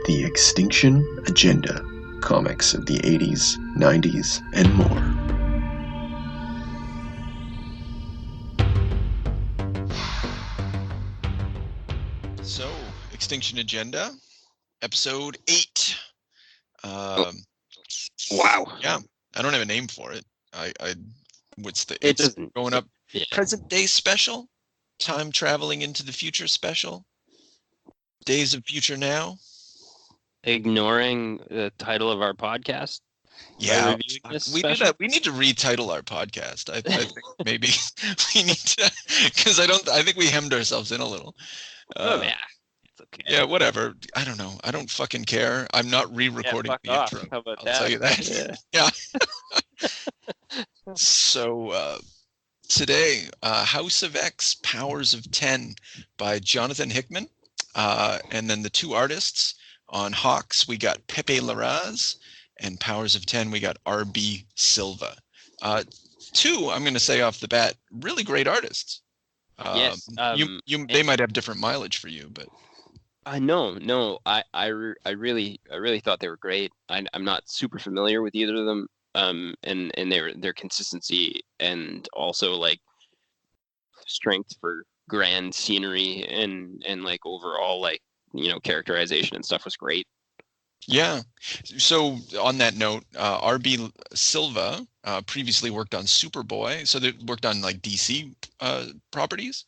The X-tinction Agenda, comics of the 80s, 90s, and more. So, X-tinction Agenda, episode 8. Wow. Yeah, I don't have a name for it. It's doesn't going up. Yeah. Present day special, time traveling into the future special, days of future now. Ignoring the title of our podcast. Yeah, we do that. We need to retitle our podcast. I think maybe we need to, because I think we hemmed ourselves in a little. Yeah, it's okay. Yeah, whatever. I don't know. I don't fucking care. I'm not re-recording the intro. How about I'll that? tell you that. Yeah. So today, House of X, Powers of 10 by Jonathan Hickman. And then the two artists on Hawks, we got Pepe Larraz, and Powers of 10, we got R.B. Silva. Two, I'm going to say off the bat, really great artists. Yes. They might have different mileage for you, but no. I really thought they were great. I'm not super familiar with either of them. And their consistency and also like strength for grand scenery and like overall like characterization and stuff was great. Yeah. So on that note, R.B. Silva previously worked on Superboy, so they worked on like DC properties.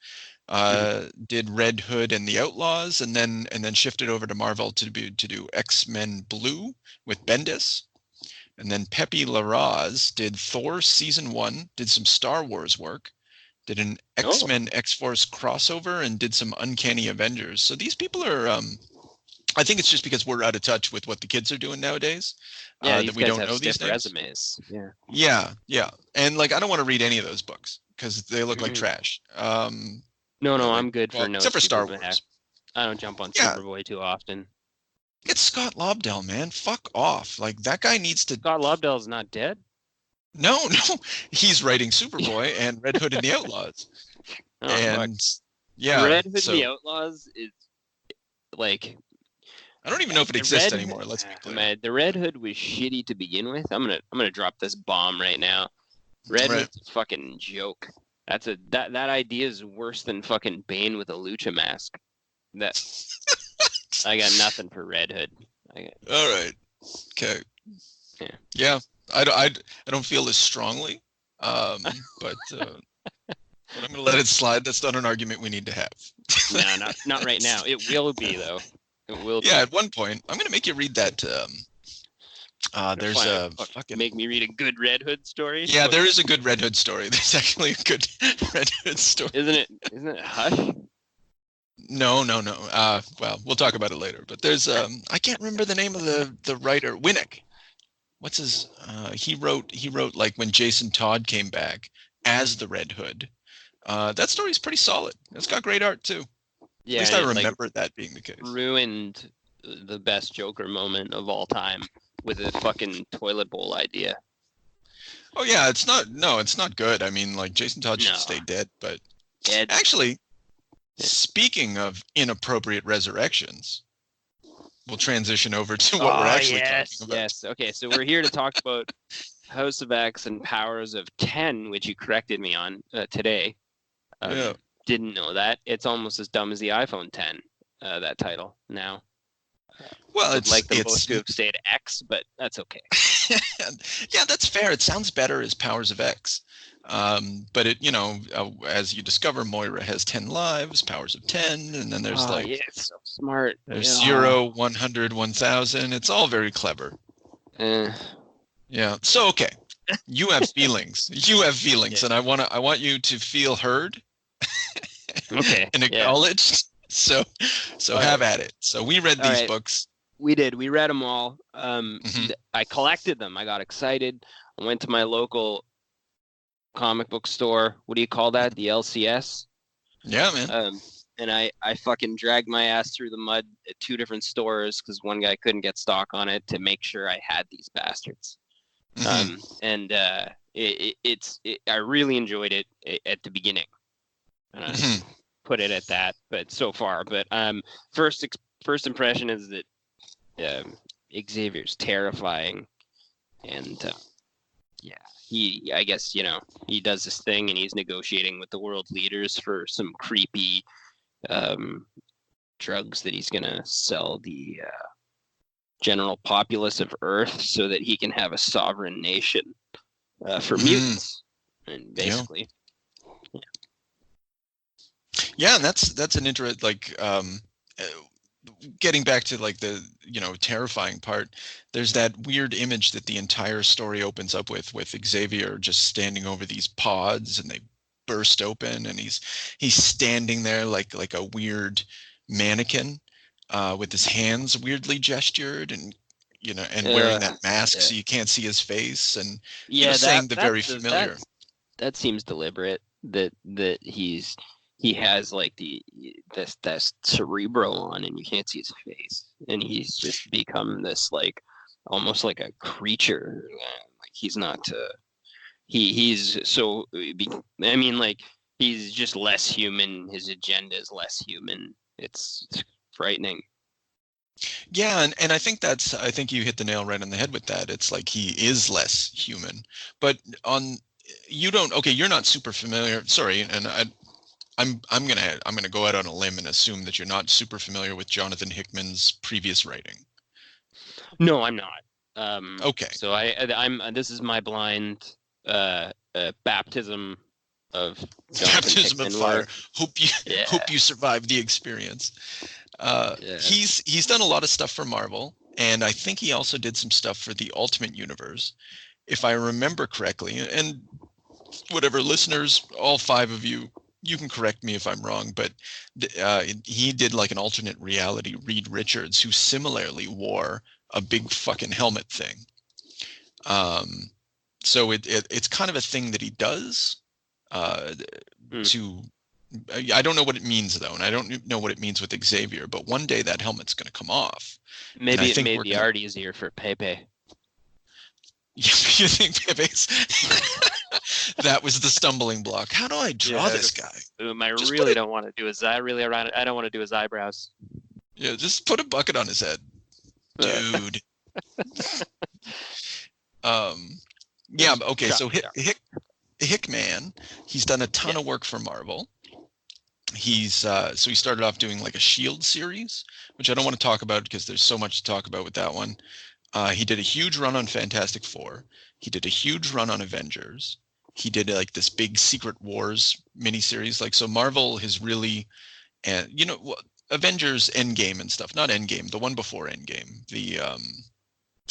Did Red Hood and the Outlaws, and then shifted over to Marvel to do X-Men Blue with Bendis. And then Pepe Larraz did Thor season 1, did some Star Wars work, did an X-Men X-Force crossover, and did some Uncanny Avengers. So these people are, I think it's just because we're out of touch with what the kids are doing nowadays. Yeah, that we don't know these names. Resumes. Yeah. And like, I don't want to read any of those books because they look like trash. No, I'm good for no. Except for Star Wars. I don't jump on Superboy too often. It's Scott Lobdell, man. Fuck off. Like, that guy needs to... Scott Lobdell's not dead? No. He's writing Superboy and Red Hood and the Outlaws. Fuck. Yeah. Red Hood and the Outlaws is, like... I don't even know if it exists anymore, let's be clear. Man, the Red Hood was shitty to begin with. I'm gonna drop this bomb right now. Red Hood's a fucking joke. That idea is worse than fucking Bane with a lucha mask. I got nothing for Red Hood. All right. Okay. Yeah. I don't feel as strongly, but I'm gonna let it slide. That's not an argument we need to have. No, not right now. It will be though. It will. Yeah, at one point, I'm gonna make you read that. There's a fucking make me read a good Red Hood story. Yeah, there is a good Red Hood story. There's actually a good Red Hood story. Isn't it Hush? No. Well, we'll talk about it later. But there's I can't remember the name of the writer. Winnick. What's his? He wrote like when Jason Todd came back as the Red Hood. That story's pretty solid. It's got great art too. Yeah, at least I remember that being the case. Ruined the best Joker moment of all time with a fucking toilet bowl idea. Oh yeah, it's not good. I mean, like Jason Todd should stay dead. But actually, speaking of inappropriate resurrections, we'll transition over to what we're actually talking about. Yes. Okay, so we're here to talk about House of X and Powers of 10, which you corrected me on today. Didn't know that. It's almost as dumb as the iPhone 10, that title now. Well, it's like them both to have stayed X, but that's okay. Yeah, that's fair. It sounds better as Powers of X. But it, as you discover, Moira has 10 lives, Powers of 10, and then there's it's so smart. There's 0, 100, 1000. It's all very clever. Yeah. So okay, you have feelings. And I want you to feel heard. Okay. And acknowledged. So have at it. So we read these books. We did. We read them all. I collected them. I got excited. I went to my local comic book store. What do you call that? The LCS? Yeah, man. And I fucking dragged my ass through the mud at 2 different stores because one guy couldn't get stock on it to make sure I had these bastards. I really enjoyed it at the beginning. Put it at that, but so far. But first impression is that Xavier's terrifying, and I guess he does this thing, and he's negotiating with the world leaders for some creepy drugs that he's gonna sell the general populace of Earth so that he can have a sovereign nation for mutants, and basically. Yeah, and that's an interest, getting back to like the terrifying part. There's that weird image that the entire story opens up with Xavier just standing over these pods, and they burst open, and he's standing there like a weird mannequin with his hands weirdly gestured, and wearing that mask so you can't see his face, and saying the very familiar. That seems deliberate. That he has like this Cerebro on, and you can't see his face, and he's just become this like almost like a creature. Like he's not. He's so. I mean, like he's just less human. His agenda is less human. It's frightening. Yeah, and I think you hit the nail right on the head with that. It's like he is less human, but you're not super familiar. Sorry, and I'm gonna go out on a limb and assume that you're not super familiar with Jonathan Hickman's previous writing. No, I'm not. Okay. So I'm. This is my blind baptism of baptism of fire. Hope you survive the experience. He's done a lot of stuff for Marvel, and I think he also did some stuff for the Ultimate Universe, if I remember correctly. And whatever, listeners, all 5 of you can correct me if I'm wrong, but he did like an alternate reality Reed Richards, who similarly wore a big fucking helmet thing. So it's kind of a thing that he does to. I don't know what it means though, and I don't know what it means with Xavier. But one day that helmet's going to come off. Maybe it made the art easier for Pepe. You think Pepe's? That was the stumbling block. How do I draw this guy? I really don't want to do his eye. I don't want to do his eyebrows. Yeah, just put a bucket on his head, dude. Yeah. Okay. So Hickman, he's done a ton of work for Marvel. He started off doing like a Shield series, which I don't want to talk about because there's so much to talk about with that one. He did a huge run on Fantastic Four. He did a huge run on Avengers. He did like this big Secret Wars miniseries. Like, so Marvel has really, Avengers Endgame and stuff, not Endgame, the one before Endgame, the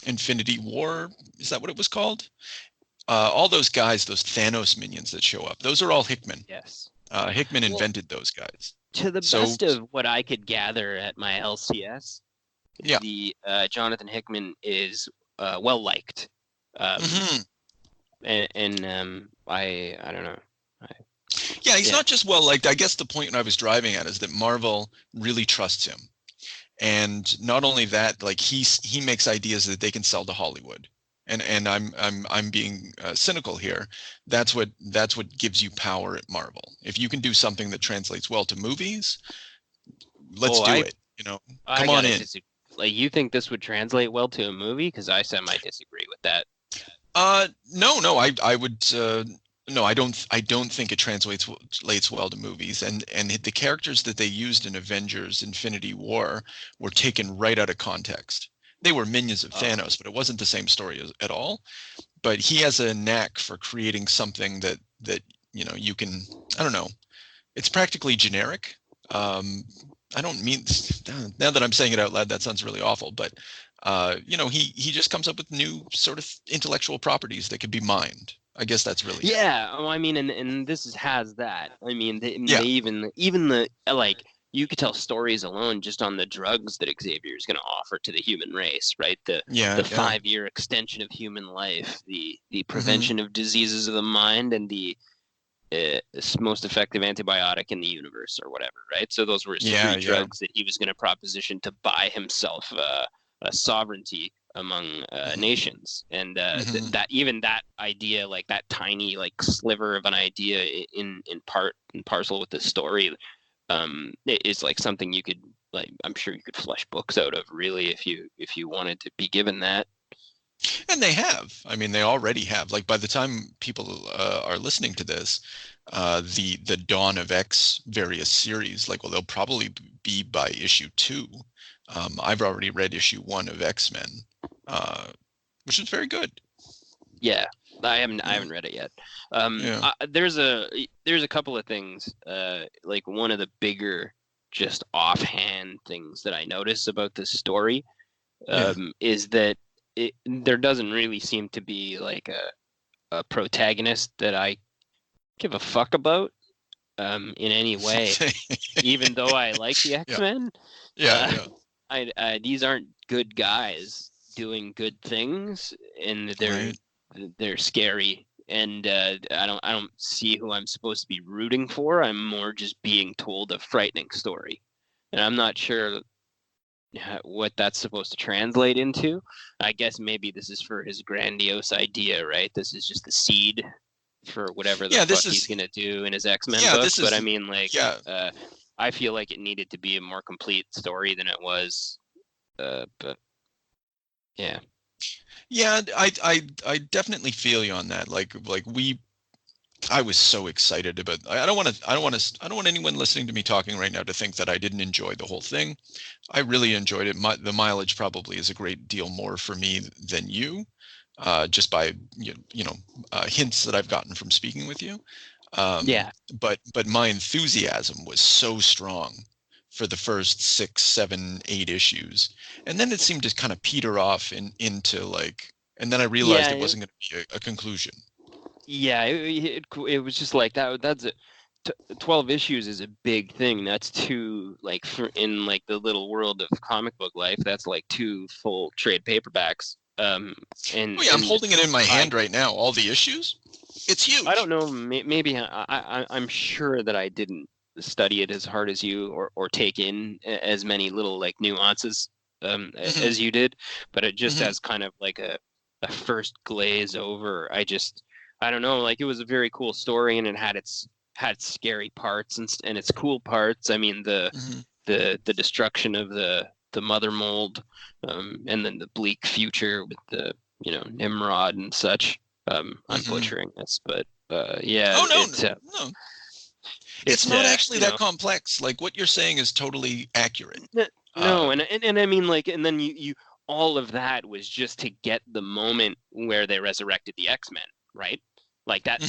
Infinity War, is that what it was called? All those guys, those Thanos minions that show up, those are all Hickman. Yes. Hickman invented those guys. To the best of what I could gather at my LCS, the Jonathan Hickman is well liked, and I don't know. He's not just well liked. I guess the point I was driving at is that Marvel really trusts him, and not only that, like he makes ideas that they can sell to Hollywood. And I'm being cynical here. That's what gives you power at Marvel. If you can do something that translates well to movies, let's do it. Come on in. Like, you think this would translate well to a movie? Because I semi disagree with that. No. I would. No, I don't think it translates well to movies. And the characters that they used in Avengers: Infinity War were taken right out of context. They were minions of Thanos, but it wasn't the same story at all. But he has a knack for creating something that you can. I don't know. It's practically generic. I don't mean, now that I'm saying it out loud, that sounds really awful. But he just comes up with new sort of intellectual properties that could be mined. I guess that's really it. Well, I mean, and this has that. I mean, they even the like. You could tell stories alone just on the drugs that Xavier is going to offer to the human race, right? The 5-year extension of human life, the prevention of diseases of the mind, and the most effective antibiotic in the universe, or whatever, right? So those were his 3 drugs that he was going to proposition to buy himself a sovereignty among nations, and that idea, like that tiny like sliver of an idea in part and parcel with the story. It's like something you could like I'm sure you could flesh books out of, really, if you wanted to be given that. And they have. I mean, they already have. Like by the time people are listening to this, the Dawn of X various series, like, well, they'll probably be by issue 2. I've already read issue 1 of X-Men, which is very good. Yeah, I haven't read it yet. Yeah. There's a couple of things. Like one of the bigger, just offhand things that I notice about this story, is that there doesn't really seem to be like a protagonist that I give a fuck about in any way. Even though I like the X-Men, these aren't good guys doing good things, and they're scary, and I don't see who I'm supposed to be rooting for. I'm more just being told a frightening story, and I'm not sure what that's supposed to translate into. I guess maybe this is for his grandiose idea, right? This is just the seed for whatever the fuck he's gonna do in his X-Men book. But I mean, like, I feel like it needed to be a more complete story than it was. But yeah. Yeah, I definitely feel you on that. I was so excited about. I don't want anyone listening to me talking right now to think that I didn't enjoy the whole thing. I really enjoyed it. The mileage probably is a great deal more for me than you, just by hints that I've gotten from speaking with you. But my enthusiasm was so strong for the first 6, 7, 8 issues, and then it seemed to kind of peter off into like, and then I realized it wasn't going to be a conclusion. Yeah, it was just like that. That's 12 issues is a big thing. That's 2, like, in like the little world of comic book life, that's like 2 full trade paperbacks. And I'm holding it in my hand right now. All the issues, it's huge. I don't know. Maybe I'm sure that I didn't study it as hard as you, or take in as many little like nuances as you did. But it just as kind of like a first glaze over. I don't know, like, it was a very cool story, and it had scary parts and its cool parts. I mean, the destruction of the mother mold, and then the bleak future with the Nimrod and such. I'm butchering this, but yeah. Oh no, it's not actually that complex. Like, what you're saying is totally accurate. No, and I mean, like, and then you all of that was just to get the moment where they resurrected the X-Men. Right, like that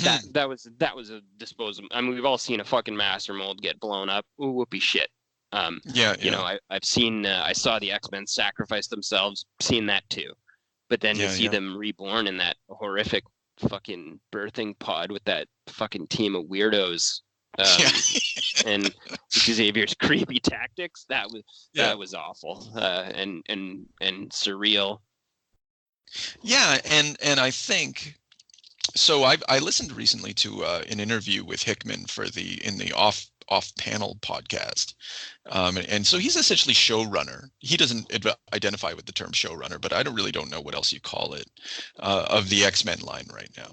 was a disposable. I mean, we've all seen a fucking master mold get blown up. Ooh, whoopee shit. I've seen. I saw the X-Men sacrifice themselves. Seen that too, but then to see them reborn in that horrific fucking birthing pod with that fucking team of weirdos, and Xavier's creepy tactics. That was awful, and surreal. Yeah, and I think. So I listened recently to an interview with Hickman in the off panel podcast, and so he's essentially showrunner. He doesn't identify with the term showrunner, but I don't know what else you call it, of the X-Men line right now,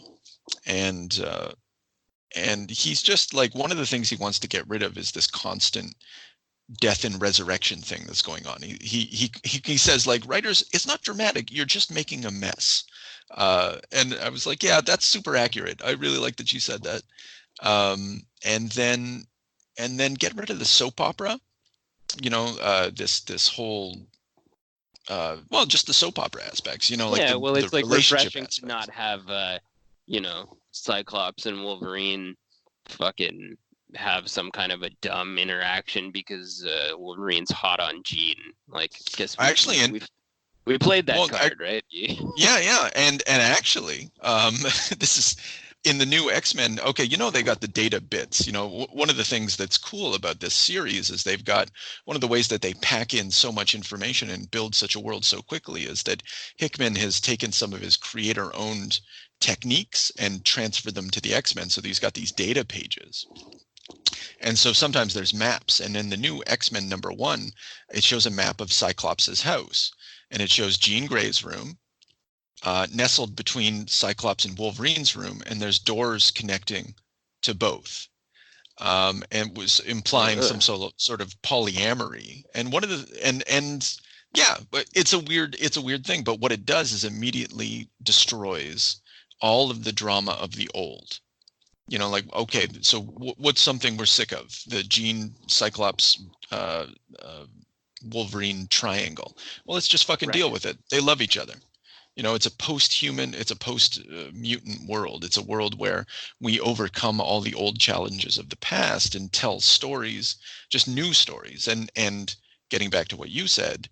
and he's just like, one of the things he wants to get rid of is this constant death and resurrection thing that's going on. He says, like, writers, it's not dramatic. You're just making a mess. And I was like, yeah, that's super accurate. I really like that you said that. And then get rid of the soap opera, this whole, just the soap opera aspects, it's like refreshing aspects. To not have, Cyclops and Wolverine fucking have some kind of a dumb interaction because Wolverine's hot on Jean. Like, guess we played that card, right? Yeah, and actually, this is in the new X-Men. Okay, they got the data bits. One of the things that's cool about this series is they've got, one of the ways that they pack in so much information and build such a world so quickly is that Hickman has taken some of his creator-owned techniques and transferred them to the X-Men. So he's got these data pages. And so sometimes there's maps, and in the new X-Men #1, it shows a map of Cyclops' house, and it shows Jean Grey's room, nestled between Cyclops and Wolverine's room, and there's doors connecting to both. and was implying some Ugh. sort of polyamory. And one of the and yeah, but it's a weird thing. But what it does is immediately destroys all of the drama of the old. You know, like, okay, so what's something we're sick of? The Jean Cyclops uh, uh, Wolverine triangle. Well, let's just fucking deal Right. with it. They love each other. You know, it's a post-human, it's a post-mutant world. It's a world where we overcome all the old challenges of the past and tell stories, just new stories. And getting back to what you said,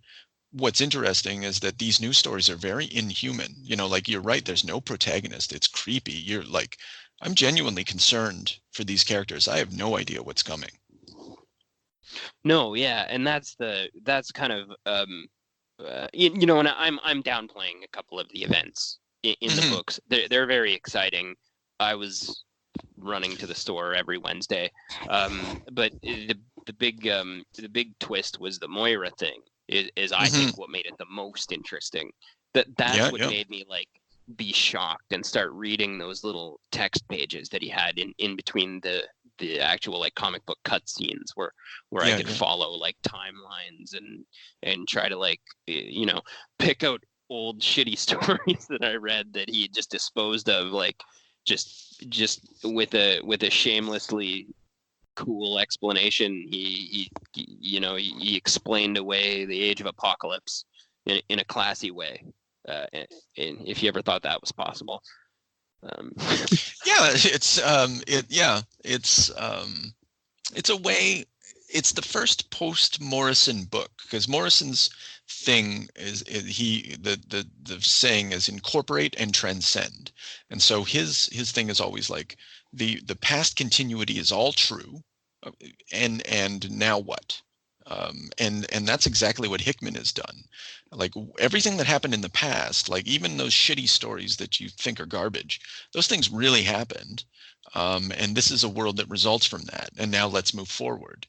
what's interesting is that these new stories are very inhuman. You know, like, you're right, there's no protagonist. It's creepy. You're like, I'm genuinely concerned for these characters. I have no idea what's coming. No, yeah, and that's kind of you know, and I'm downplaying a couple of the events in the Mhm. books. They're very exciting. I was running to the store every Wednesday, but the big twist was the Moira thing. Is I Mhm. think what made it the most interesting. Yeah, That's what yeah. made me like be shocked and start reading those little text pages that he had in between the actual like comic book cutscenes where I Yeah, could yeah. follow like timelines and try to like you know, pick out old shitty stories that I read that he just disposed of, like just with a shamelessly cool explanation. He you know, he explained away the Age of Apocalypse in a classy way. And if you ever thought that was possible. Um, Yeah, it's a way. It's the first post Morrison book, because Morrison's thing is he the saying is incorporate and transcend. And so his thing is always like, the past continuity is all true, uh, and now what? And that's exactly what Hickman has done. Like, everything that happened in the past, like even those shitty stories that you think are garbage, those things really happened. And this is a world that results from that. And now let's move forward.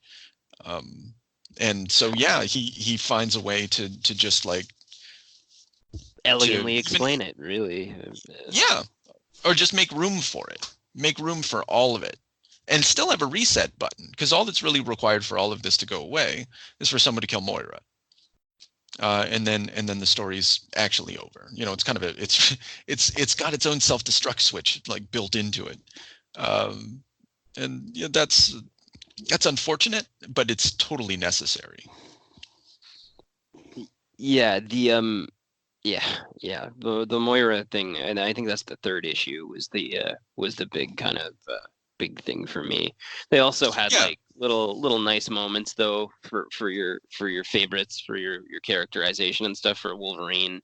Um, and so, yeah, he finds a way to just like, to Elegantly even, explain it, really. yeah, or just make room for it, make room for all of it, and still have a reset button. Because all that's really required for all of this to go away is for someone to kill Moira. And then the story's actually over. You know, it's kind of a it's got its own self-destruct switch like built into it. Um, and yeah, that's unfortunate, but it's totally necessary. Yeah, the Moira thing, and I think that's the third issue, was the big kind of big thing for me. They also had Yeah, like little nice moments though for your favorites, for your characterization and stuff, for Wolverine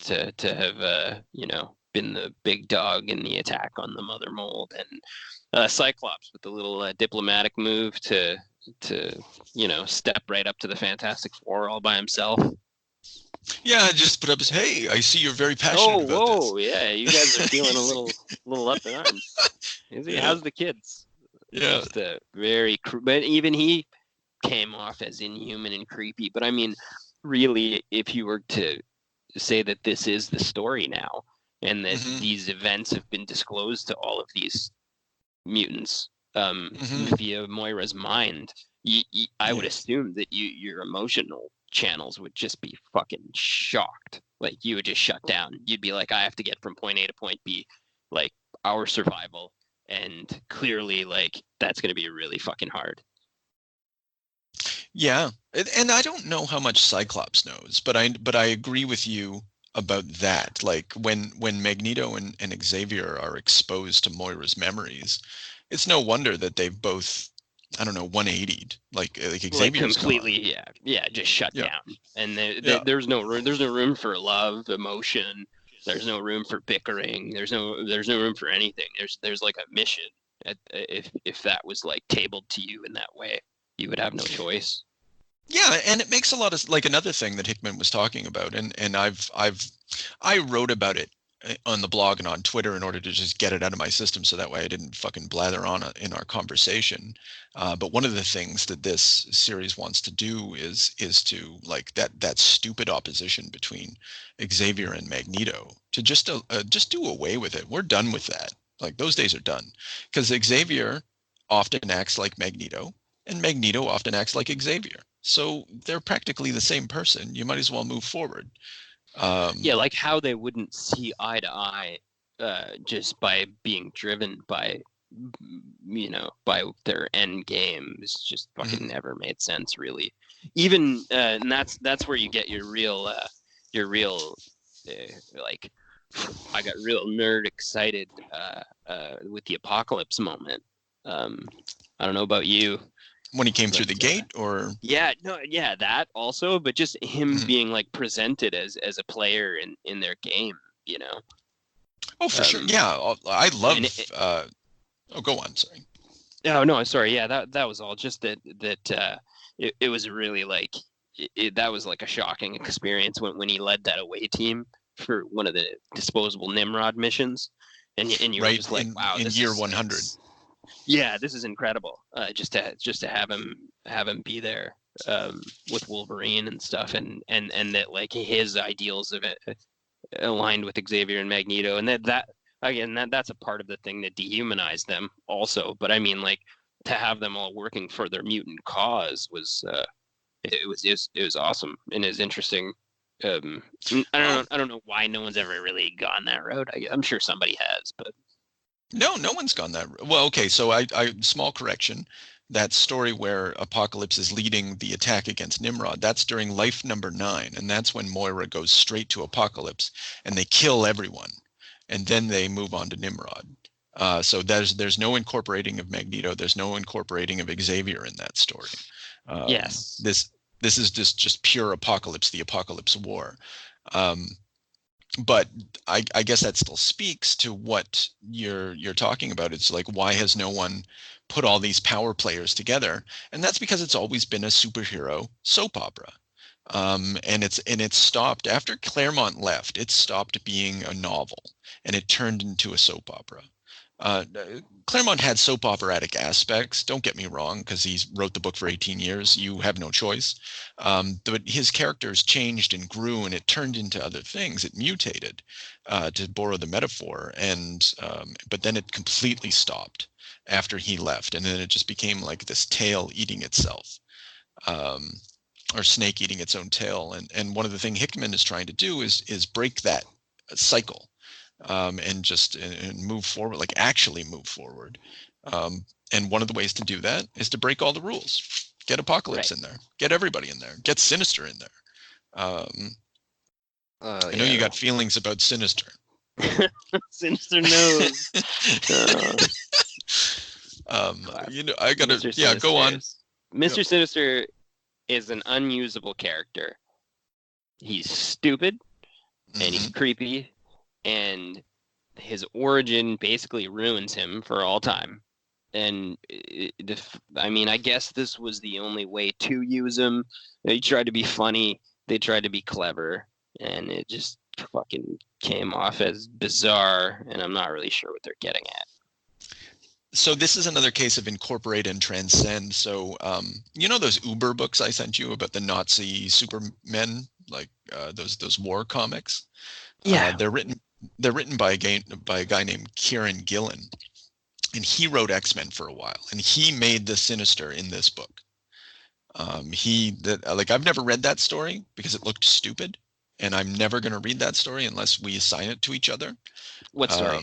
to have you know, been the big dog in the attack on the Mother Mold, and Cyclops with the little diplomatic move to you know, step right up to the Fantastic Four all by himself. yeah. Just put up his, hey, I see you're very passionate Oh, about this. whoa, yeah, you guys are feeling a little up in arms. Yeah, How's the kids? yeah. Just very, but even he came off as inhuman and creepy. But I mean, really, if you were to say that this is the story now, and that Hmm. these events have been disclosed to all of these mutants Hmm. via Moira's mind, I would Yeah. assume that your emotional channels would just be fucking shocked. Like you would just shut down. You'd be like, I have to get from point A to point B, like our survival, and clearly, like that's gonna be really fucking hard. Yeah, and I don't know how much Cyclops knows, but I agree with you about that. Like, when Magneto and Xavier are exposed to Moira's memories, it's no wonder that they've both, I don't know, 180'd. Like Like Xavier's gone. completely, yeah, just shut Yeah, down. And yeah, there's no room for love, emotion. There's no room for bickering. There's no room for anything. There's like a mission. If that was like tabled to you in that way, you would have no choice. yeah. And it makes a lot of, like, another thing that Hickman was talking about, and I wrote about it on the blog and on Twitter in order to just get it out of my system, so that way I didn't fucking blather on it in our conversation. But one of the things that this series wants to do is to, like, that stupid opposition between Xavier and Magneto, to just do away with it. We're done with that. Like, those days are done, because Xavier, often acts like Magneto, and Magneto often acts like Xavier. So they're practically the same person. You might as well move forward. Yeah, like how they wouldn't see eye to eye just by being driven by, by their end game. It's just fucking never made sense, really. Even and that's where you get your real like, I got real nerd excited with the apocalypse moment. I don't know about you. When he came through the gate, or that also, but just him being like presented as a player in their game, Oh, for sure. Yeah, I love. Go on. Sorry. No, sorry. Yeah, that was all. Just that it was really like that was like a shocking experience when he led that away team for one of the disposable Nimrod missions, and you were just like, wow, in year 100. Yeah, this is incredible. Just to have him be there with Wolverine and stuff, and that like his ideals of it aligned with Xavier and Magneto, and that again that's a part of the thing that dehumanized them also. But I mean, like, to have them all working for their mutant cause was it was awesome and is interesting. I don't know why no one's ever really gone that road. I'm sure somebody has, but no one's gone that road. Well, okay, so I small correction. That story where Apocalypse is leading the attack against Nimrod, that's during life number 9, and that's when Moira goes straight to Apocalypse and they kill everyone, and then they move on to Nimrod. So there's no incorporating of Magneto, there's no incorporating of Xavier in that story. Yes. This is just pure Apocalypse, the Apocalypse War. But I guess that still speaks to what you're talking about. It's like, why has no one put all these power players together? And that's because it's always been a superhero soap opera. And it's stopped after Claremont left. It stopped being a novel and it turned into a soap opera. Claremont had soap operatic aspects, don't get me wrong, because he wrote the book for 18 years. You have no choice. But his characters changed and grew, and it turned into other things. It mutated, to borrow the metaphor. And but then it completely stopped after he left. And then it just became like this tail eating itself, or snake eating its own tail. And one of the things Hickman is trying to do is break that cycle. And move forward, like actually move forward. And one of the ways to do that is to break all the rules. Get Apocalypse in there. Get everybody in there. Get Sinister in there. I know you got feelings about Sinister. Sinister knows. I gotta. Mr. Yeah, go on. Mr. Sinister is an unusable character. He's stupid and he's creepy. And his origin basically ruins him for all time. And I guess this was the only way to use him. They tried to be funny. They tried to be clever. And it just fucking came off as bizarre. And I'm not really sure what they're getting at. So this is another case of incorporate and transcend. So, those Uber books I sent you about the Nazi supermen, like those war comics? Yeah. They're written by a guy named Kieran Gillen, and he wrote X-Men for a while, and he made the Sinister in this book. I've never read that story because it looked stupid, and I'm never going to read that story unless we assign it to each other. What story?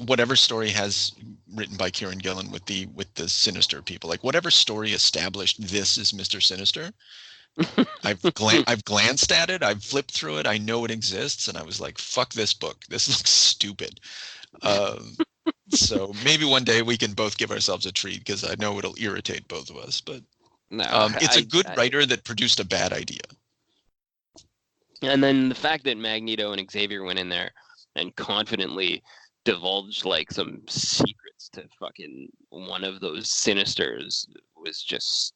Whatever story has written by Kieran Gillen with the Sinister people, like whatever story established this is Mr. Sinister. I've glanced at it. I've flipped through it. I know it exists, and I was like, "Fuck this book. This looks stupid." So maybe one day we can both give ourselves a treat, because I know it'll irritate both of us. But it's a good writer that produced a bad idea. And then the fact that Magneto and Xavier went in there and confidently divulged like some secrets to fucking one of those Sinisters was just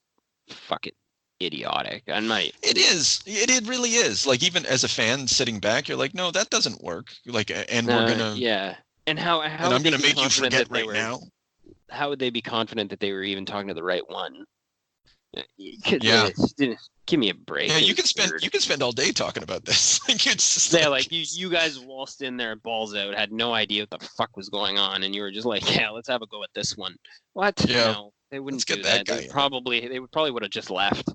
fucking idiotic. It really is. Like, even as a fan sitting back, you're like, no, that doesn't work. Like, and we're gonna and how and I'm gonna make you forget right now. How would they be confident that they were even talking to the right one? Yeah. Give me a break. Yeah, you It's can weird. spend all day talking about this. Like it's just Yeah, like you guys waltzed in there balls out, had no idea what the fuck was going on, and you were just like, yeah, let's have a go at this one. What? Yeah, No, they wouldn't let's get do that that. guy They in. probably would have just left.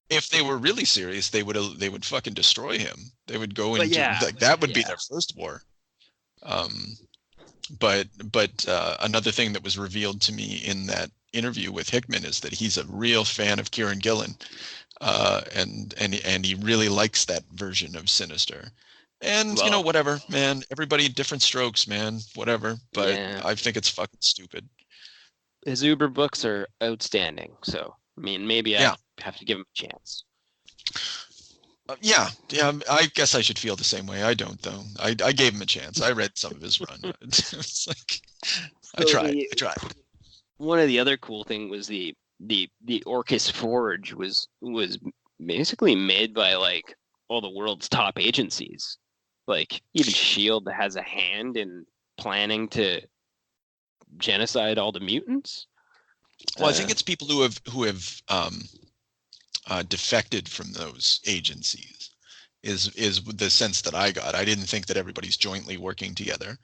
If they were really serious, they would fucking destroy him. They would go But into yeah, like that would be yeah. their first war. But another thing that was revealed to me in that interview with Hickman is that he's a real fan of Kieran Gillen, and he really likes that version of Sinister. And you know, Well, whatever, man. Everybody different strokes, man. Whatever. But yeah. I think it's fucking stupid. His Uber books are outstanding. So I mean, maybe I have to give him a chance. Yeah. I guess I should feel the same way. I don't though. I gave him a chance. I read some of his run. It's like I tried. One of the other cool thing was the Orcus Forge was basically made by like all the world's top agencies. Like even SHIELD has a hand in planning to genocide all the mutants. Well, I think it's people who have defected from those agencies is the sense that I got. I didn't think that everybody's jointly working together.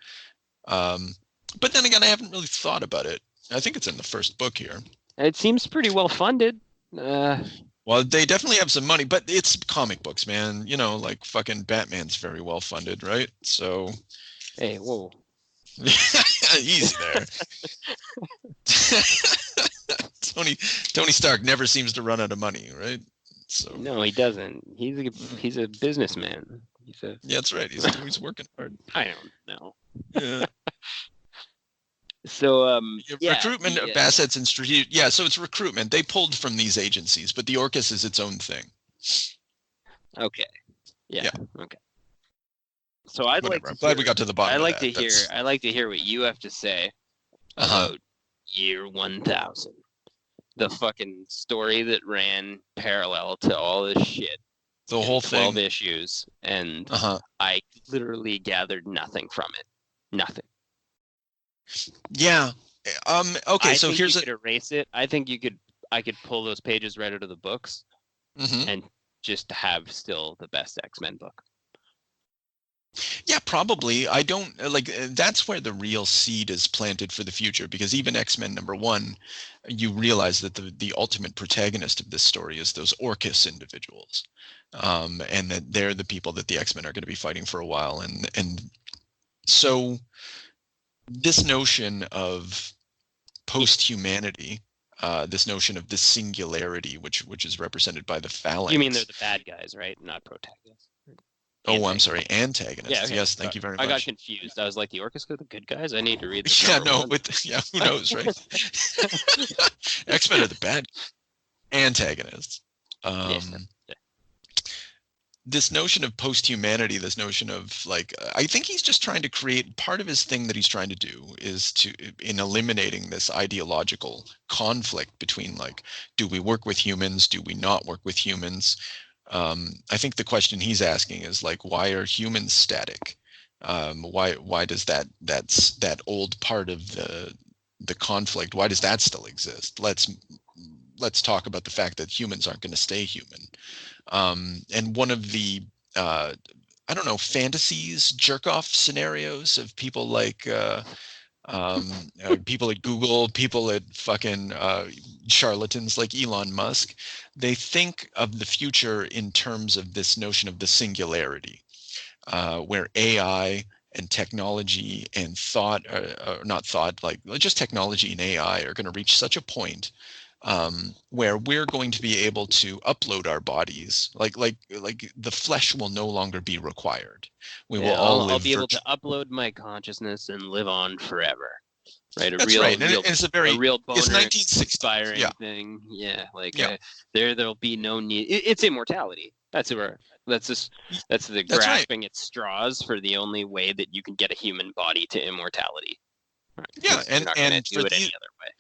But then again, I haven't really thought about it. I think it's in the first book here. It seems pretty well funded. Well, they definitely have some money, but it's comic books, man. You know, like fucking Batman's very well funded, right? So, hey, whoa. Easy there. Tony Stark never seems to run out of money, right? So no, he doesn't. He's a businessman. Yeah, that's right. He's working hard. I don't know. Yeah. So recruitment of assets and strategic. Yeah, so it's recruitment. They pulled from these agencies, but the Orcus is its own thing. Okay. Yeah. Okay. So I'm glad we got to the bottom. I like to hear what you have to say about year 1000. The fucking story that ran parallel to all this shit. The whole 12 thing. issues, and I literally gathered nothing from it. Nothing. Yeah. Okay. So here's you could erase it. I think I could pull those pages right out of the books, and just have still the best X-Men book. Yeah, probably. I don't like. That's where the real seed is planted for the future, because even X-Men #1, you realize that the ultimate protagonist of this story is those Orcus individuals, and that they're the people that the X-Men are going to be fighting for a while, and so this notion of post-humanity, this notion of this singularity, which is represented by the phalanx. You mean they're the bad guys, right? Not protagonists. Oh, I'm sorry, antagonists. Yeah, okay. Yes, thank you very much. I got confused. I was like, the Orcus are the good guys? I need to read the who knows, right? X-Men are the bad antagonists. This notion of post-humanity, this notion of like, I think he's just trying to create, part of his thing that he's trying to do is in eliminating this ideological conflict between like, do we work with humans? Do we not work with humans? I think the question he's asking is like, why are humans static? Why does that old part of the conflict, why does that still exist? Let's talk about the fact that humans aren't going to stay human. And one of the I don't know, fantasies, jerk-off scenarios of people like people at Google, people at fucking charlatans like Elon Musk, they think of the future in terms of this notion of the singularity, where AI and technology and thought, not thought, like just technology and AI are going to reach such a point where we're going to be able to upload our bodies, like the flesh will no longer be required. We will all live. I'll be able to upload my consciousness and live on forever. Right, That's right. And it's a real boner, it's 1960 thing. Yeah, like there'll be no need. It's immortality. That's the grasping at straws for the only way that you can get a human body to immortality. Right? Yeah, and do it any other way.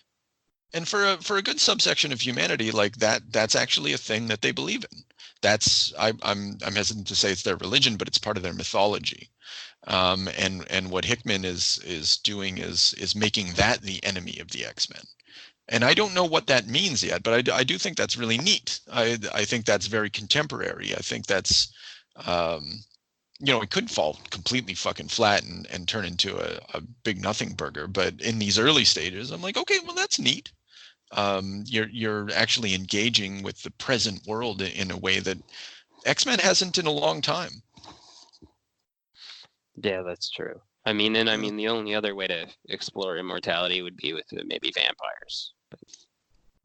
And for a good subsection of humanity, like that's actually a thing that they believe in. I'm hesitant to say it's their religion, but it's part of their mythology. And what Hickman is doing is making that the enemy of the X-Men. And I don't know what that means yet, but I do think that's really neat. I think that's very contemporary. I think that's, it could fall completely fucking flat and turn into a big nothing burger. But in these early stages, I'm like, okay, well, that's neat. You're actually engaging with the present world in a way that X-Men hasn't in a long time. Yeah, that's true. I mean, the only other way to explore immortality would be with maybe vampires. But,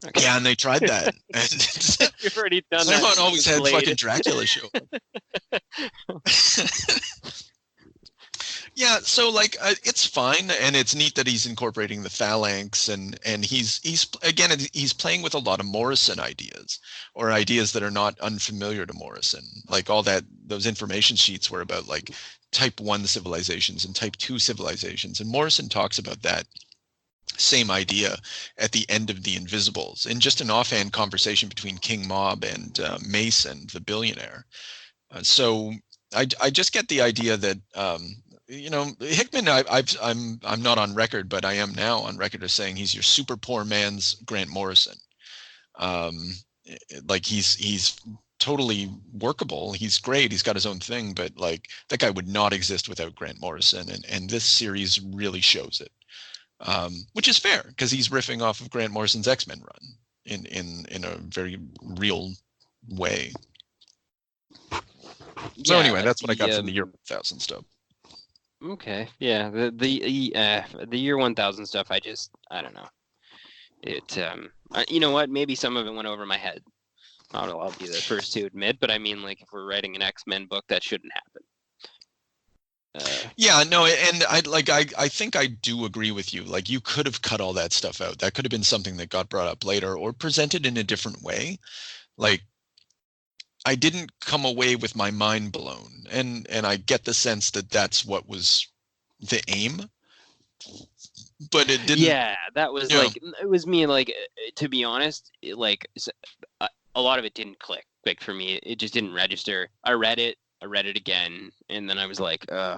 okay. Yeah, and they tried that. And you've already done Claremont that. Always had fucking Dracula show. Yeah, so like it's fine, and it's neat that he's incorporating the phalanx, and he's playing with a lot of Morrison ideas, or ideas that are not unfamiliar to Morrison. Like those information sheets were about like type 1 civilizations and type 2 civilizations, and Morrison talks about that same idea at the end of The Invisibles, in just an offhand conversation between King Mob and Mason, the billionaire. So I just get the idea that Hickman, I'm not on record, but I am now on record as saying he's your super poor man's Grant Morrison. Like he's totally workable. He's great. He's got his own thing, but like that guy would not exist without Grant Morrison, and this series really shows it. Which is fair because he's riffing off of Grant Morrison's X-Men run in a very real way. So anyway, that's what I got from the year 1000 stuff. Okay, yeah, the year 1000 stuff. I don't know. It you know what? Maybe some of it went over my head. I'll be the first to admit, but I mean, like, if we're writing an X-Men book, that shouldn't happen. Yeah, no, and I think I do agree with you. Like, you could have cut all that stuff out. That could have been something that got brought up later or presented in a different way. Like, I didn't come away with my mind blown, and I get the sense that that's what was the aim, but it didn't. Yeah, that was like it was me. Like, to be honest, like a lot of it didn't click. Like for me, it just didn't register. I read it again, and then I was like, I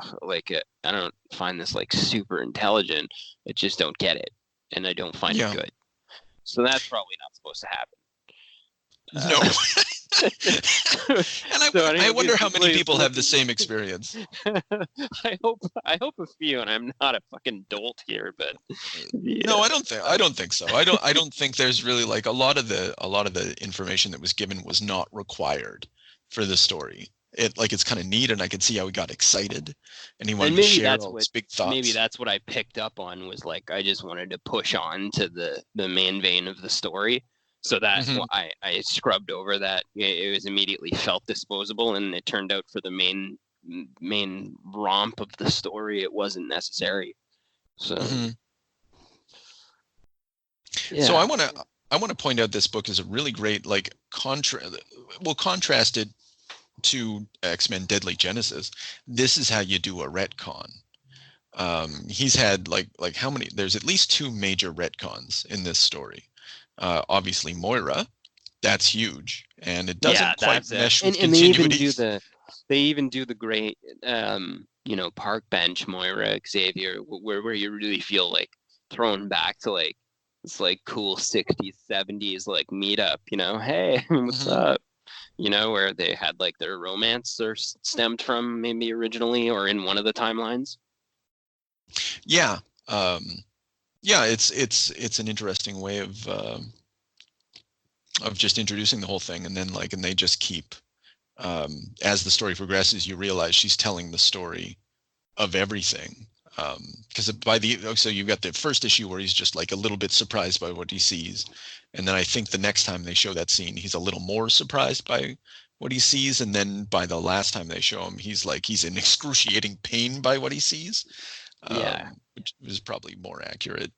don't find this like super intelligent. I just don't get it, and I don't find it good. So that's probably not supposed to happen. No. And I wonder how many people have the same experience. I hope a few, and I'm not a fucking dolt here, but yeah. No, I don't think so. I don't think there's really like a lot of the information that was given was not required for the story. It's kind of neat, and I could see how he got excited, and he wanted to share all his big thoughts. Maybe that's what I picked up on, was like I just wanted to push on to the main vein of the story. So that I scrubbed over that. It was immediately felt disposable, and it turned out for the main romp of the story, it wasn't necessary. So, So I want to point out this book is a really great contrast it to X-Men Deadly Genesis. This is how you do a retcon. He's had like how many? There's at least 2 major retcons in this story. Obviously Moira, that's huge, and it doesn't quite mesh with continuities. And they even do the great park bench Moira Xavier, where you really feel like thrown back to like this like cool 60s 70s like meetup, hey, what's up, where they had like their romance or stemmed from maybe originally or in one of the timelines. Yeah. Yeah, it's an interesting way of just introducing the whole thing, and then and they just keep as the story progresses, you realize she's telling the story of everything. Because so you've got the first issue where he's just like a little bit surprised by what he sees, and then I think the next time they show that scene, he's a little more surprised by what he sees, and then by the last time they show him, he's in excruciating pain by what he sees. Which is probably more accurate.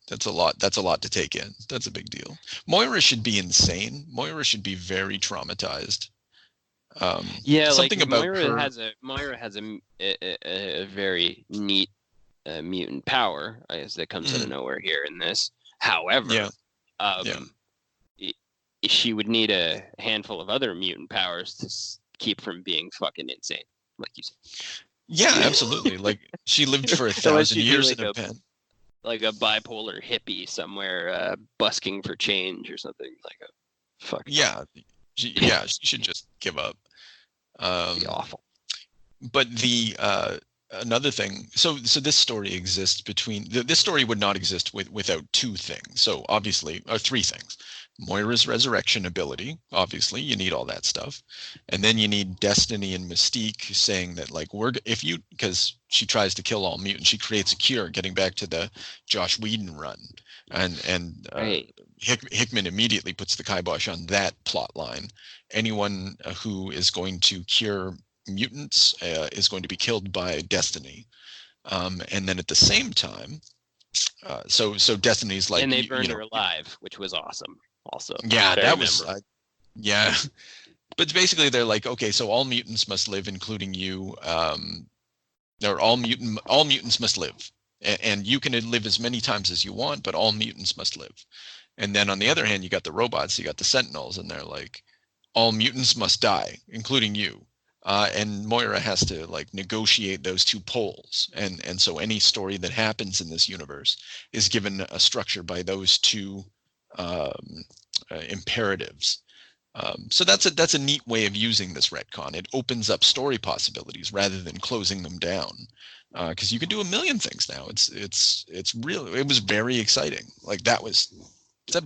That's a lot to take in. That's a big deal. Moira should be insane. Moira should be very traumatized. Something about Moira has a very neat mutant power, I guess, that comes out of nowhere here in this. However, she would need a handful of other mutant powers to keep from being fucking insane, like you said. Yeah, absolutely. Like she lived for 1,000 years in a pen. like a bipolar hippie somewhere busking for change or something like a fuck. Yeah, she should just give up. It'd be awful. But the another thing, so this story exists between this story would not exist without two things. So obviously, or three things. Moira's resurrection ability, obviously, you need all that stuff. And then you need Destiny and Mystique saying that, like, because she tries to kill all mutants, she creates a cure, getting back to the Josh Whedon run. And Right. Hickman immediately puts the kibosh on that plot line. Anyone who is going to cure mutants is going to be killed by Destiny. And then at the same time, so Destiny's like, and they burned her alive, which was awesome. Also, yeah, that was yeah. But basically, they're like, okay, so all mutants must live, including you. Or all mutants must live, and you can live as many times as you want, but all mutants must live. And then on the other hand, you got the robots, you got the Sentinels, and they're like, all mutants must die, including you. And Moira has to like negotiate those two poles, and so any story that happens in this universe is given a structure by those two imperatives. So that's a neat way of using this retcon. It opens up story possibilities rather than closing them down, because you can do a million things now. It's real. It was very exciting. Like that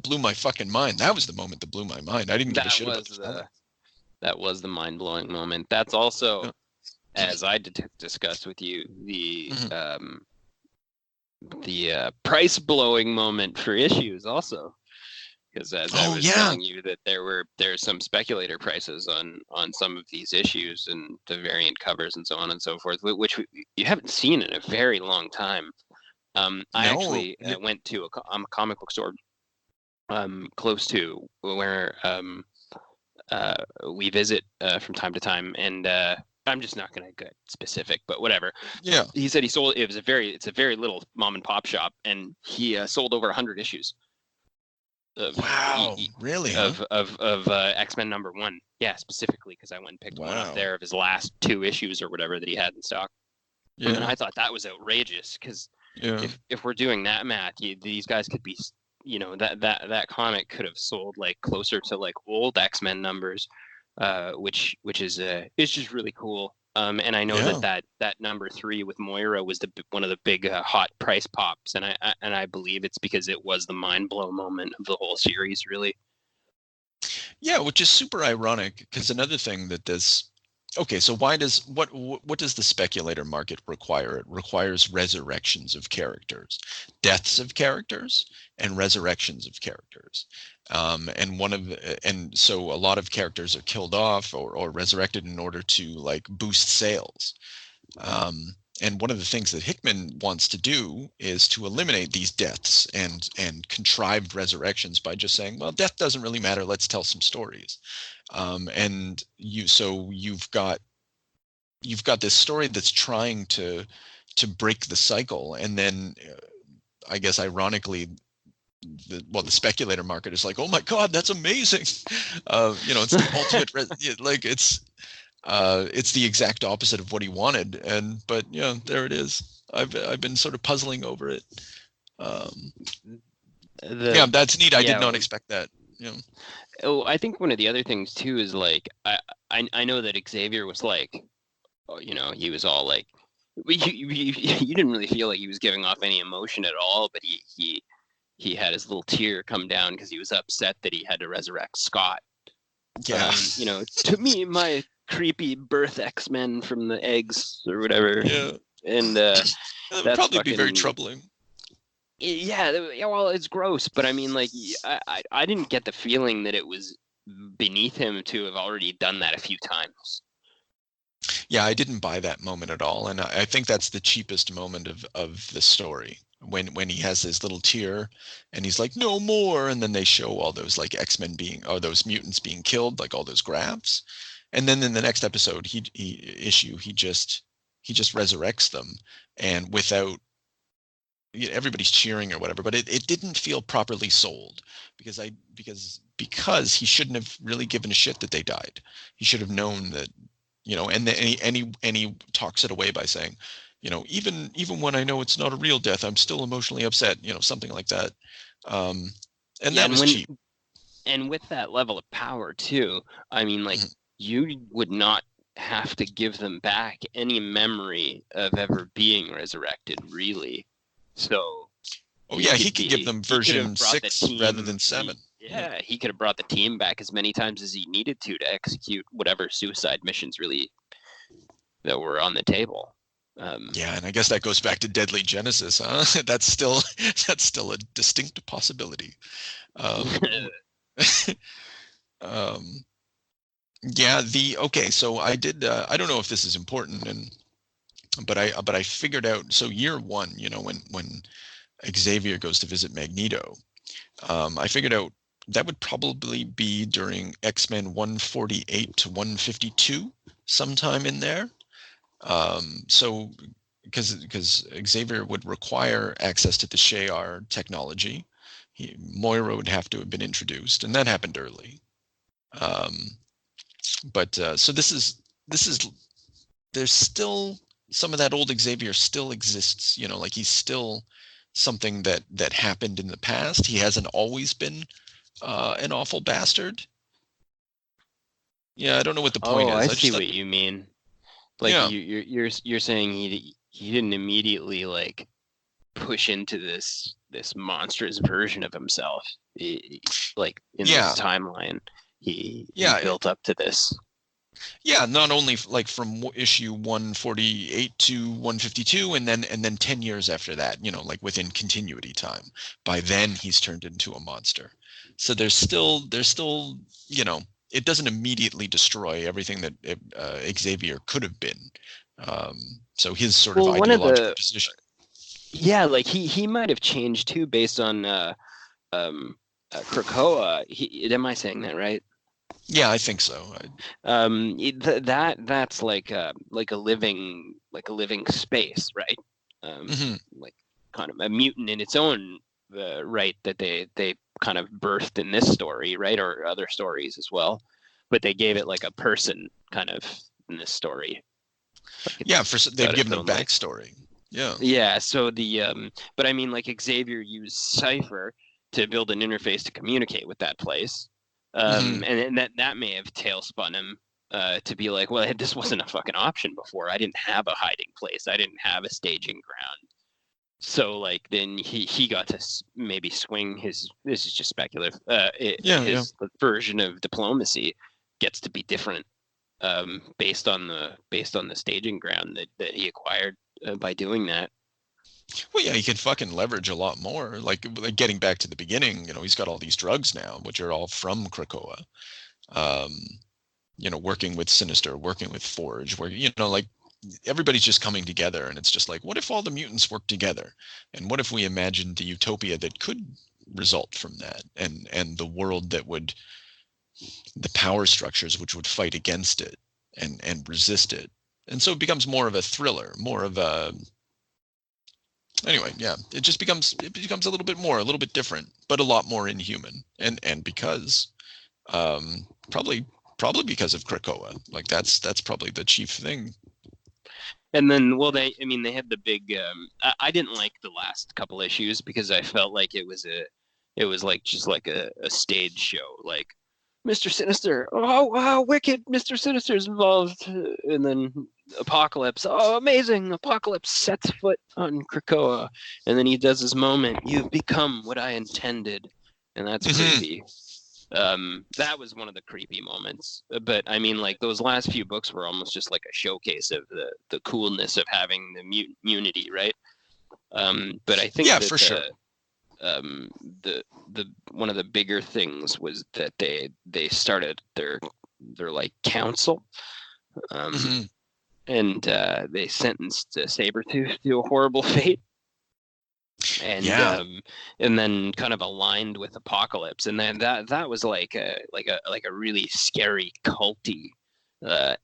blew my fucking mind. That was the moment that blew my mind. I didn't give a shit about the That was the mind-blowing moment. That's also, as I discussed with you, the price-blowing moment for issues also. Because as I was telling you that there's some speculator prices on some of these issues and the variant covers and so on and so forth, which you haven't seen in a very long time. I actually went to a comic book store close to where we visit from time to time, and I'm just not going to get specific, but whatever. Yeah. He said it's a very little mom and pop shop, and he sold over 100 issues. Really? Of X-Men #1. Yeah, specifically because I went and picked one up there of his last 2 issues or whatever that he had in stock. Yeah. And I thought that was outrageous because if we're doing that math, these guys could be, that comic could have sold like closer to like old X-Men numbers, which is it's just really cool. And I know that #3 with Moira was one of the big hot price pops, and I believe it's because it was the mind blow moment of the whole series, really. Yeah, which is super ironic because another thing that this. Okay, so what does the speculator market require? It requires resurrections of characters, deaths of characters, and resurrections of characters. And so a lot of characters are killed off or resurrected in order to like boost sales. And one of the things that Hickman wants to do is to eliminate these deaths and contrived resurrections by just saying, well, death doesn't really matter. Let's tell some stories. And you've got this story that's trying to break the cycle, and then I guess ironically, the speculator market is like, oh my god, that's amazing. It's the ultimate like it's the exact opposite of what he wanted, but there it is. I've been sort of puzzling over it. That's neat. I did not expect that. Oh, I think one of the other things too is like I know that Xavier was like, he was all like, you didn't really feel like he was giving off any emotion at all, but he had his little tear come down because he was upset that he had to resurrect Scott. Yeah. To me, my creepy birth X-Men from the eggs or whatever. Yeah. And that would probably be very troubling. Yeah, well, it's gross, but I mean, like, I didn't get the feeling that it was beneath him to have already done that a few times. Yeah, I didn't buy that moment at all, and I think that's the cheapest moment of the story when he has his little tear, and he's like, "No more," and then they show all those like X-Men those mutants being killed, like all those graphs, and then in the next episode, he just resurrects them, and without. Everybody's cheering or whatever, but it didn't feel properly sold because he shouldn't have really given a shit that they died. He should have known that, and he talks it away by saying, even when I know it's not a real death, I'm still emotionally upset, something like that. And Yeah, that was cheap. and with that level of power too, I mean, like, Mhm. you would not have to give them back any memory of ever being resurrected, really. So Oh yeah, he could give he them could have version brought the 6 rather team. than 7. Yeah, he could have brought the team back as many times as he needed to execute whatever suicide missions really that were on the table. Yeah, and I guess that goes back to Deadly Genesis, huh? That's still a distinct possibility. Um, um, yeah, okay. So I did. I don't know if this is important, but I figured out. So year one, when Xavier goes to visit Magneto, I figured out that would probably be during X-Men 148 to 152, sometime in there. So because Xavier would require access to the Shayar technology, Moira would have to have been introduced, and that happened early. But so this is there's still some of that old Xavier still exists. Like he's still something that happened in the past. He hasn't always been an awful bastard. Yeah, I don't know what the point oh, I is. I see just thought, what you mean. Like, yeah, you're saying he didn't immediately like push into this monstrous version of himself. Like in this yeah, timeline, he yeah. built up to this. Yeah, not only like from issue 148 to 152, and then 10 years after that, like within continuity time. By then he's turned into a monster. So there's still, it doesn't immediately destroy everything that Xavier could have been. So his sort of Well, one of ideological the position. yeah, like he might have changed too based on um Krakoa. Am I saying that right? Yeah, I think so. That's like a living space, right? Mhm. Like kind of a mutant in its own right, that they kind of birthed in this story, right, or other stories as well, but they gave it like a person kind of in this story, like Yeah, it's they've got its given a own like. backstory. Yeah. Yeah, so but I mean, like, Xavier used Cypher to build an interface to communicate with that place, Hmm. and that may have tailspun him to be like, well, this wasn't a fucking option before. I didn't have a hiding place. I didn't have a staging ground. So like then he got to maybe swing his. This is just speculative. Yeah, yeah. His version of diplomacy gets to be different based on the staging ground that he acquired by doing that. Well, yeah, he could fucking leverage a lot more. Like getting back to the beginning, he's got all these drugs now, which are all from Krakoa. Um, working with Sinister, working with Forge, where like everybody's just coming together, and it's just like, what if all the mutants work together, and what if we imagined the utopia that could result from that, and the world that would, the power structures which would fight against it and resist it, and so it becomes more of a thriller, more of a anyway, yeah, it becomes a little bit different, but a lot more inhuman, and because probably because of Krakoa, like that's probably the chief thing. And then, well, I mean, they had the big. I didn't like the last couple issues because I felt like it was like just like a stage show. Like, Mr. Sinister, oh wow, wicked! Mr. Sinister's involved, and then Apocalypse, oh amazing! Apocalypse sets foot on Krakoa, and then he does his moment. You've become what I intended, and that's Hmm. creepy. That was one of the creepy moments, but I mean, like, those last few books were almost just like a showcase of the coolness of having the mutant unity, right? But I think Yeah, that for sure. um the one of the bigger things was that they started their like council, um Hmm. and they sentenced Sabretooth to a horrible fate, Yeah, and then kind of aligned with Apocalypse, and then that was like a really scary culty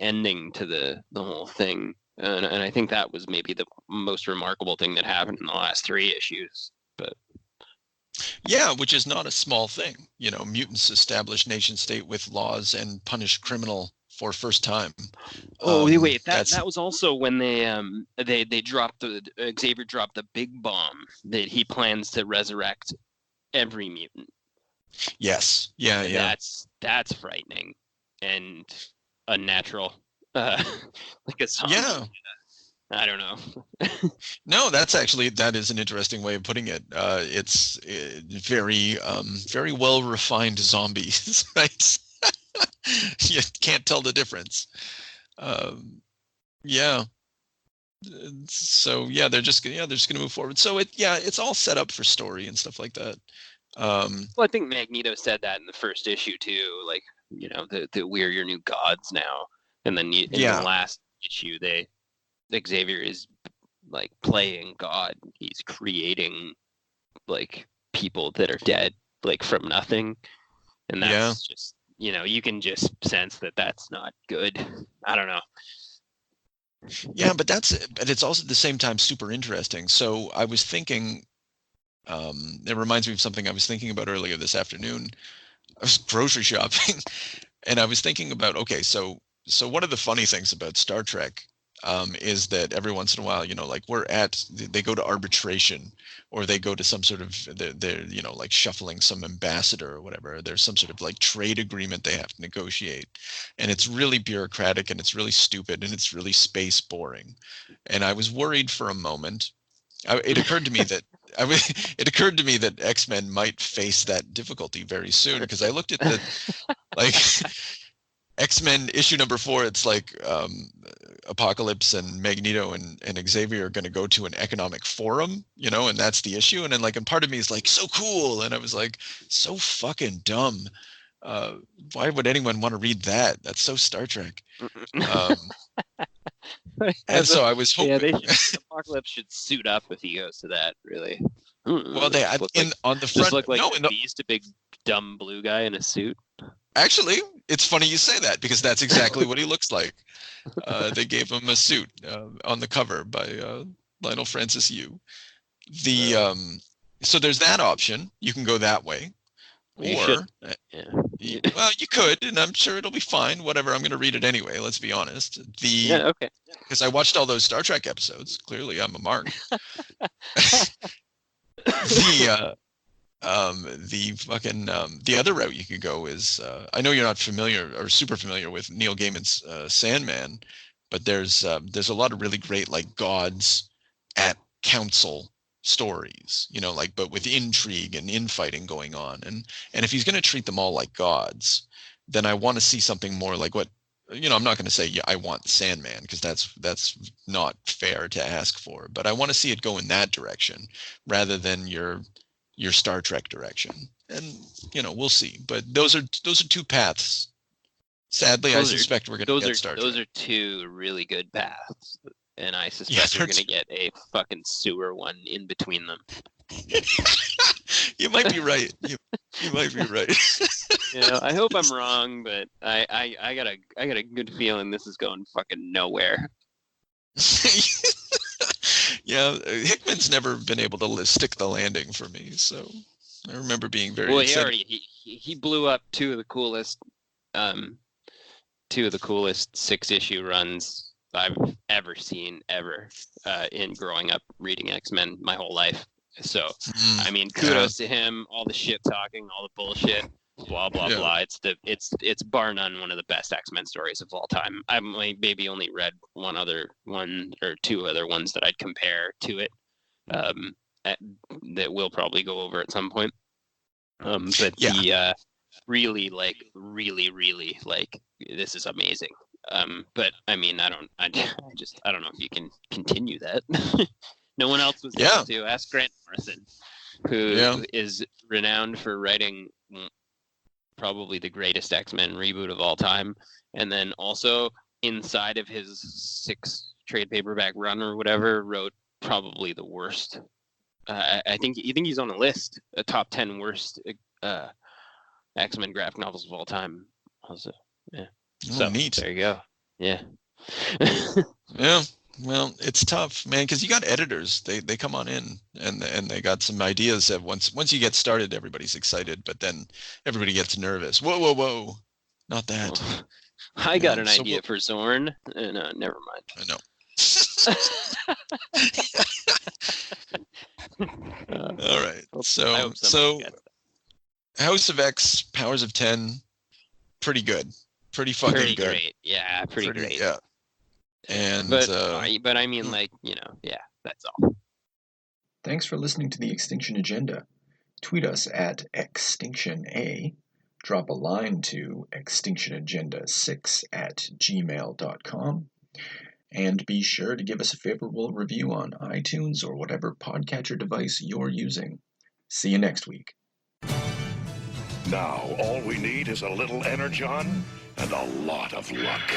ending to the whole thing, and I think that was maybe the most remarkable thing that happened in the last 3 issues. But yeah, which is not a small thing. Mutants establish nation state with laws and punish criminal for first time. Oh, wait, that was also when they dropped Xavier dropped the big bomb that he plans to resurrect every mutant. Yes. Yeah. That's frightening and unnatural. Like a zombie. Yeah. I don't know. No, that is an interesting way of putting it. It's very very well refined zombies, right? You can't tell the difference. Yeah. So yeah, they're just gonna move forward. So it's all set up for story and stuff like that. Well, I think Magneto said that in the first issue too. Like, that we're your new gods now. And then in the last issue, Xavier is like playing God. He's creating like people that are dead, like from nothing. And that's just, you can just sense that that's not good. I don't know. Yeah, but it's also at the same time super interesting. So I was thinking, it reminds me of something I was thinking about earlier this afternoon. I was grocery shopping and I was thinking about, okay, so one of the funny things about Star Trek is that every once in a while, like they go to arbitration, or they go to some sort of, they're like shuffling some ambassador or whatever. There's some sort of like trade agreement they have to negotiate, and it's really bureaucratic, and it's really stupid, and it's really space boring. And I was worried for a moment. It occurred to me that X-Men might face that difficulty very soon, because I looked at the like X-Men issue number 4, it's like Apocalypse and Magneto and Xavier are going to go to an economic forum, and that's the issue. And then and part of me is like, so cool. And I was like, so fucking dumb. Why would anyone want to read that? That's so Star Trek. And so I was hoping Apocalypse should suit up if he goes to that, really. Well, on the front, just look like a beast, a big dumb blue guy in a suit. Actually, it's funny you say that, because that's exactly what he looks like. They gave him a suit on the cover by Lionel Francis Yu. So there's that option. You can go that way. Well, you could, and I'm sure it'll be fine. Whatever, I'm going to read it anyway. Let's be honest. Okay. Because I watched all those Star Trek episodes. Clearly, I'm a mark. The other route you could go is, I know you're not familiar or super familiar with Neil Gaiman's Sandman, but there's a lot of really great like gods at council stories, but with intrigue and infighting going on. And if he's going to treat them all like gods, then I want to see something more like what, I'm not going to say, I want Sandman, because that's not fair to ask for, but I want to see it go in that direction rather than your Star Trek direction. And we'll see. But those are two paths. Sadly, I suspect we're going to get Star Trek. Those are two really good paths, and I suspect you're going to get a fucking sewer one in between them. You might be right. You might be right. I hope I'm wrong, but I got a good feeling this is going fucking nowhere. Yeah, Hickman's never been able to stick the landing for me, so I remember being very excited. He blew up two of the coolest 6-issue runs I've ever seen in growing up reading X-Men my whole life. So I mean, kudos to him. All the shit talking, all the bullshit, blah blah blah. It's bar none one of the best X-Men stories of all time. I've maybe only read one or two other ones that I'd compare to it, that we'll probably go over at some point. Really like this is amazing. But I mean, I don't know if you can continue that. No one else was able to. Ask Grant Morrison, who is renowned for writing probably the greatest X-Men reboot of all time, and then also inside of his 6 trade paperback run or whatever, wrote probably the worst. I think he's on a list, a top 10 worst X-Men graphic novels of all time. Also, yeah. So neat. There you go. Yeah. Yeah. Well, it's tough, man, because you got editors. They come on in and they got some ideas that once you get started, everybody's excited, but then everybody gets nervous. Whoa, not that. I got Yeah, an so idea for Zorn, and never mind. I know. All right. I So hope somebody gets House of X, Powers of 10, pretty good. Pretty that. fucking Pretty good. great. Yeah, pretty great. Yeah. And But I mean, like, yeah, that's all. Thanks for listening to the Extinction Agenda. Tweet us at ExtinctionA, drop a line to extinctionagenda6@gmail.com, and be sure to give us a favorable review on iTunes or whatever podcatcher device you're using. See you next week. Now, all we need is a little energon and a lot of luck.